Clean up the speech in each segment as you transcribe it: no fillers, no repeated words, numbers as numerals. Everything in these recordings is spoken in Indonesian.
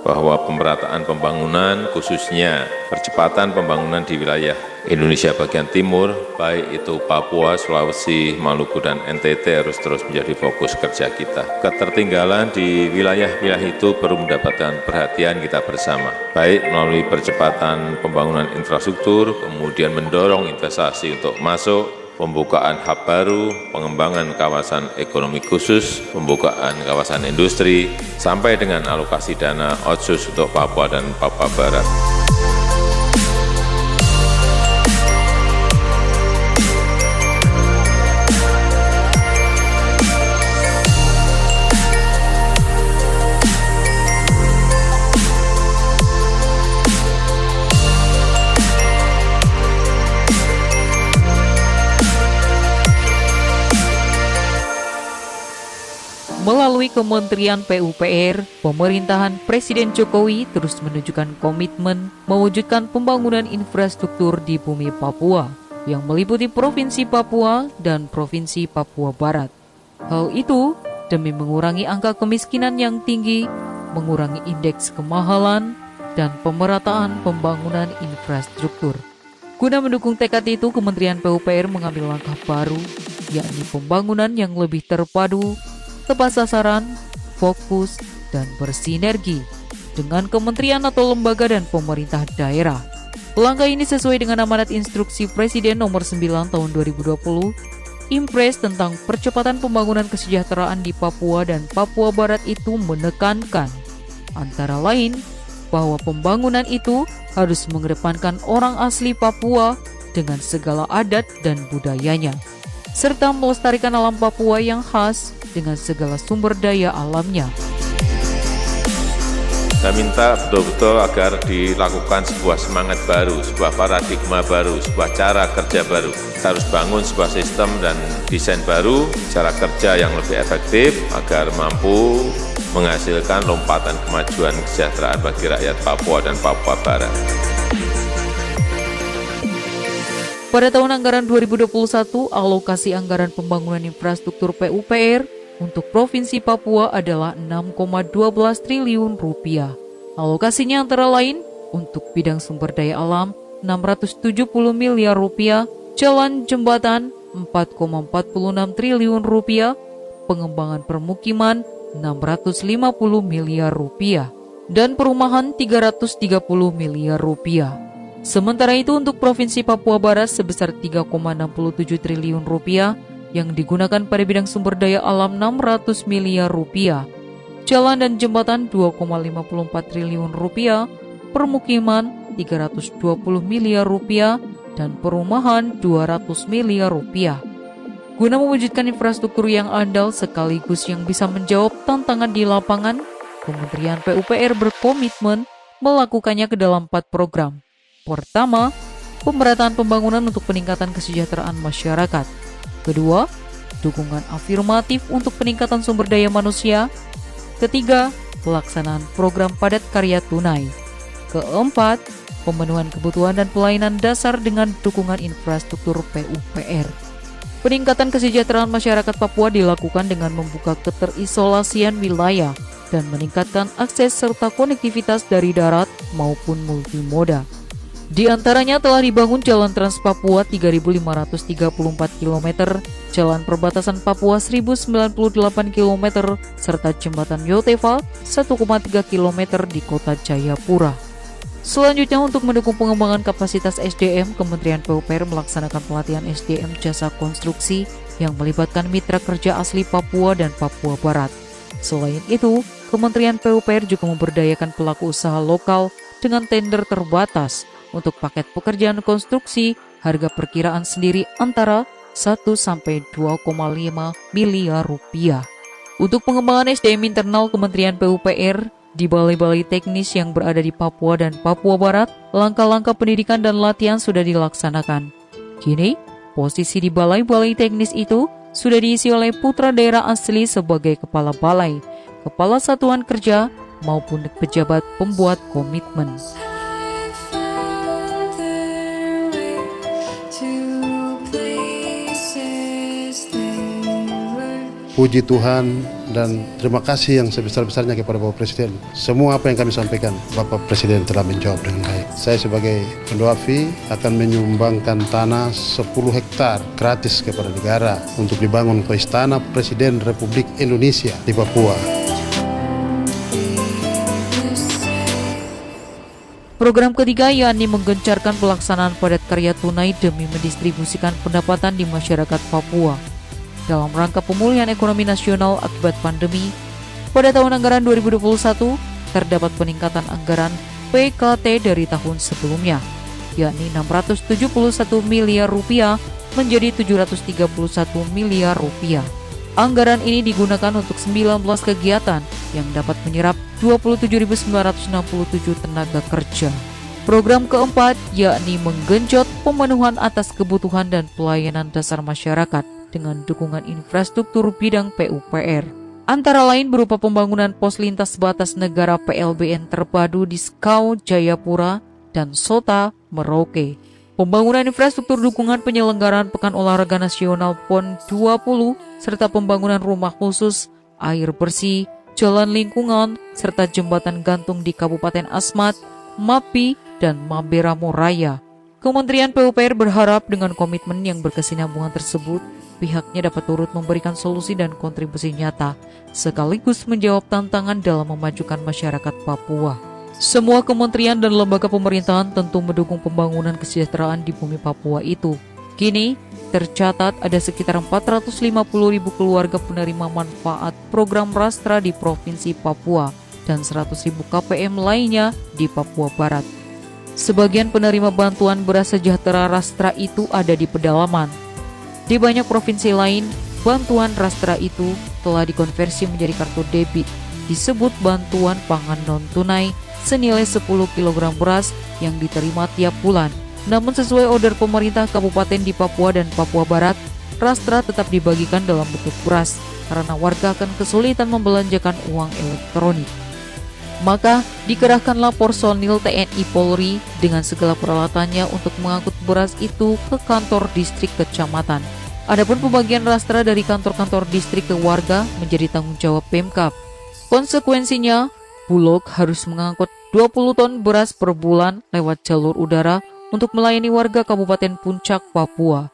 bahwa pemerataan pembangunan, khususnya percepatan pembangunan di wilayah Indonesia bagian timur, baik itu Papua, Sulawesi, Maluku, dan NTT harus terus menjadi fokus kerja kita. Ketertinggalan di wilayah-wilayah itu perlu mendapatkan perhatian kita bersama, baik melalui percepatan pembangunan infrastruktur, kemudian mendorong investasi untuk masuk, pembukaan hub baru, pengembangan kawasan ekonomi khusus, pembukaan kawasan industri, sampai dengan alokasi dana otsus untuk Papua dan Papua Barat. Melalui Kementerian PUPR, pemerintahan Presiden Jokowi terus menunjukkan komitmen mewujudkan pembangunan infrastruktur di bumi Papua yang meliputi Provinsi Papua dan Provinsi Papua Barat. Hal itu demi mengurangi angka kemiskinan yang tinggi, mengurangi indeks kemahalan, dan pemerataan pembangunan infrastruktur. Guna mendukung tekad itu, Kementerian PUPR mengambil langkah baru, yakni pembangunan yang lebih terpadu, tepat sasaran, fokus, dan bersinergi dengan kementerian atau lembaga dan pemerintah daerah. Langkah ini sesuai dengan amanat instruksi Presiden nomor 9 tahun 2020, Impres tentang percepatan pembangunan kesejahteraan di Papua dan Papua Barat itu menekankan, antara lain, bahwa pembangunan itu harus mengedepankan orang asli Papua dengan segala adat dan budayanya, serta melestarikan alam Papua yang khas dengan segala sumber daya alamnya. Saya minta betul-betul agar dilakukan sebuah semangat baru, sebuah paradigma baru, sebuah cara kerja baru. Kita harus bangun sebuah sistem dan desain baru, cara kerja yang lebih efektif agar mampu menghasilkan lompatan kemajuan kesejahteraan bagi rakyat Papua dan Papua Barat. Pada tahun anggaran 2021, alokasi anggaran pembangunan infrastruktur PUPR untuk Provinsi Papua adalah 6,12 triliun rupiah. Alokasinya antara lain untuk bidang sumber daya alam 670 miliar rupiah, jalan jembatan 4,46 triliun rupiah, pengembangan permukiman 650 miliar rupiah, dan perumahan 330 miliar rupiah. Sementara itu untuk Provinsi Papua Barat sebesar 3,67 triliun rupiah yang digunakan pada bidang sumber daya alam 600 miliar rupiah, jalan dan jembatan 2,54 triliun rupiah, permukiman 320 miliar rupiah, dan perumahan 200 miliar rupiah. Guna mewujudkan infrastruktur yang andal sekaligus yang bisa menjawab tantangan di lapangan, Kementerian PUPR berkomitmen melakukannya ke dalam 4 program. Pertama, pemerataan pembangunan untuk peningkatan kesejahteraan masyarakat. Kedua, dukungan afirmatif untuk peningkatan sumber daya manusia. Ketiga, pelaksanaan program padat karya tunai. Keempat, pemenuhan kebutuhan dan pelayanan dasar dengan dukungan infrastruktur PUPR. Peningkatan kesejahteraan masyarakat Papua dilakukan dengan membuka keterisolasian wilayah dan meningkatkan akses serta konektivitas dari darat maupun multimoda. Di antaranya telah dibangun Jalan Trans Papua 3.534 km, Jalan Perbatasan Papua 1.098 km, serta Jembatan Yotefa 1,3 km di Kota Jayapura. Selanjutnya, untuk mendukung pengembangan kapasitas SDM, Kementerian PUPR melaksanakan pelatihan SDM jasa konstruksi yang melibatkan mitra kerja asli Papua dan Papua Barat. Selain itu, Kementerian PUPR juga memberdayakan pelaku usaha lokal dengan tender terbatas untuk paket pekerjaan konstruksi, harga perkiraan sendiri antara 1 sampai 2,5 miliar rupiah. Untuk pengembangan SDM internal Kementerian PUPR di balai-balai teknis yang berada di Papua dan Papua Barat, langkah-langkah pendidikan dan latihan sudah dilaksanakan. Kini, posisi di balai-balai teknis itu sudah diisi oleh putra daerah asli sebagai kepala balai, kepala satuan kerja, maupun pejabat pembuat komitmen. Puji Tuhan, dan terima kasih yang sebesar-besarnya kepada Bapak Presiden. Semua apa yang kami sampaikan, Bapak Presiden telah menjawab dengan baik. Saya sebagai Ketua AFI akan menyumbangkan tanah 10 hektar gratis kepada negara untuk dibangun ke Istana Presiden Republik Indonesia di Papua. Program ketiga yakni menggencarkan pelaksanaan padat karya tunai demi mendistribusikan pendapatan di masyarakat Papua. Dalam rangka pemulihan ekonomi nasional akibat pandemi, pada tahun anggaran 2021 terdapat peningkatan anggaran PKT dari tahun sebelumnya, yakni 671 miliar rupiah menjadi 731 miliar rupiah. Anggaran ini digunakan untuk 19 kegiatan yang dapat menyerap 27.967 tenaga kerja. Program keempat yakni menggenjot pemenuhan atas kebutuhan dan pelayanan dasar masyarakat dengan dukungan infrastruktur bidang PUPR. Antara lain berupa pembangunan pos lintas batas negara PLBN terpadu di Skau, Jayapura, dan Sota, Merauke. Pembangunan infrastruktur dukungan penyelenggaraan Pekan Olahraga Nasional PON 20, serta pembangunan rumah khusus, air bersih, jalan lingkungan, serta jembatan gantung di Kabupaten Asmat, Mapi, dan Mamberamo Raya. Kementerian PUPR berharap dengan komitmen yang berkesinambungan tersebut, pihaknya dapat turut memberikan solusi dan kontribusi nyata, sekaligus menjawab tantangan dalam memajukan masyarakat Papua. Semua kementerian dan lembaga pemerintahan tentu mendukung pembangunan kesejahteraan di bumi Papua itu. Kini, tercatat ada sekitar 450.000 keluarga penerima manfaat program Rastra di Provinsi Papua dan 100.000 KPM lainnya di Papua Barat. Sebagian penerima bantuan beras sejahtera Rastra itu ada di pedalaman. Di banyak provinsi lain, bantuan Rastra itu telah dikonversi menjadi kartu debit, disebut bantuan pangan non-tunai senilai 10 kg beras yang diterima tiap bulan. Namun sesuai order pemerintah kabupaten di Papua dan Papua Barat, Rastra tetap dibagikan dalam bentuk beras karena warga akan kesulitan membelanjakan uang elektronik. Maka dikerahkanlah personil TNI Polri dengan segala peralatannya untuk mengangkut beras itu ke kantor distrik kecamatan. Adapun pembagian Rastra dari kantor-kantor distrik ke warga menjadi tanggung jawab Pemkab. Konsekuensinya, Bulog harus mengangkut 20 ton beras per bulan lewat jalur udara untuk melayani warga Kabupaten Puncak, Papua.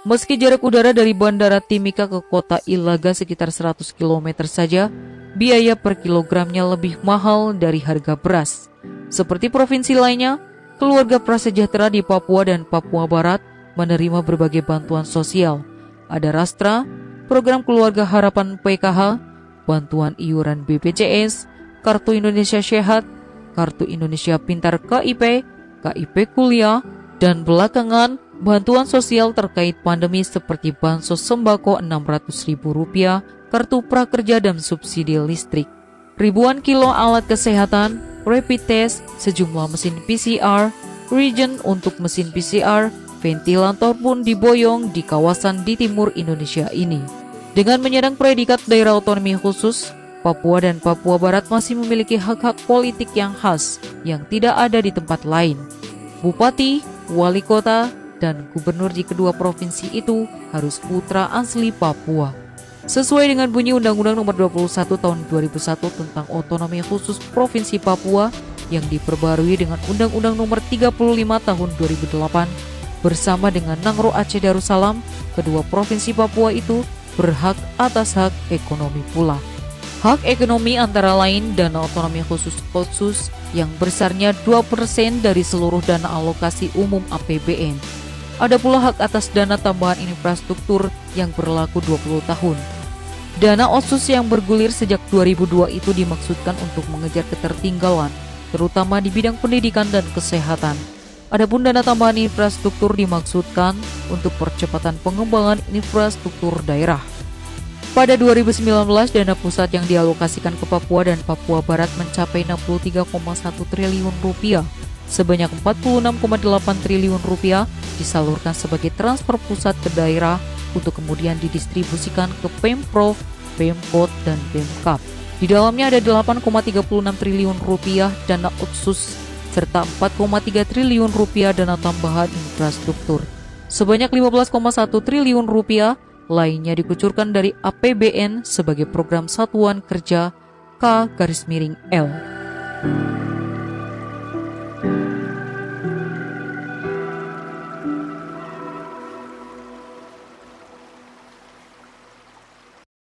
Meski jarak udara dari Bandara Timika ke kota Ilaga sekitar 100 km saja, biaya per kilogramnya lebih mahal dari harga beras. Seperti provinsi lainnya, keluarga prasejahtera di Papua dan Papua Barat menerima berbagai bantuan sosial. Ada Rastra, program Keluarga Harapan PKH, bantuan iuran BPJS, Kartu Indonesia Sehat, Kartu Indonesia Pintar KIP, KIP Kuliah, dan belakangan bantuan sosial terkait pandemi seperti bansos sembako Rp600.000, kartu prakerja dan subsidi listrik. Ribuan kilo alat kesehatan, rapid test, sejumlah mesin PCR, reagent untuk mesin PCR, ventilator pun diboyong di kawasan di timur Indonesia ini. Dengan menyandang predikat daerah otonomi khusus, Papua dan Papua Barat masih memiliki hak-hak politik yang khas yang tidak ada di tempat lain. Bupati, wali kota, dan gubernur di kedua provinsi itu harus putra asli Papua. Sesuai dengan bunyi Undang-Undang Nomor 21 Tahun 2001 tentang Otonomi Khusus Provinsi Papua yang diperbarui dengan Undang-Undang Nomor 35 Tahun 2008, bersama dengan Nangro Aceh Darussalam, kedua provinsi Papua itu berhak atas hak ekonomi pula. Hak ekonomi antara lain dana otonomi khusus Otsus yang besarnya 2% dari seluruh dana alokasi umum APBN. Ada pula hak atas dana tambahan infrastruktur yang berlaku 20 tahun. Dana Otsus yang bergulir sejak 2002 itu dimaksudkan untuk mengejar ketertinggalan, terutama di bidang pendidikan dan kesehatan. Adapun dana tambahan infrastruktur dimaksudkan untuk percepatan pengembangan infrastruktur daerah. Pada 2019, dana pusat yang dialokasikan ke Papua dan Papua Barat mencapai 63,1 triliun rupiah. Sebanyak 46,8 triliun rupiah disalurkan sebagai transfer pusat ke daerah untuk kemudian didistribusikan ke Pemprov, Pemkot, dan Pemkab. Di dalamnya ada 8,36 triliun rupiah dana otsus serta 4,3 triliun rupiah dana tambahan infrastruktur. Sebanyak 15,1 triliun rupiah lainnya dikucurkan dari APBN sebagai program Satuan Kerja K-L.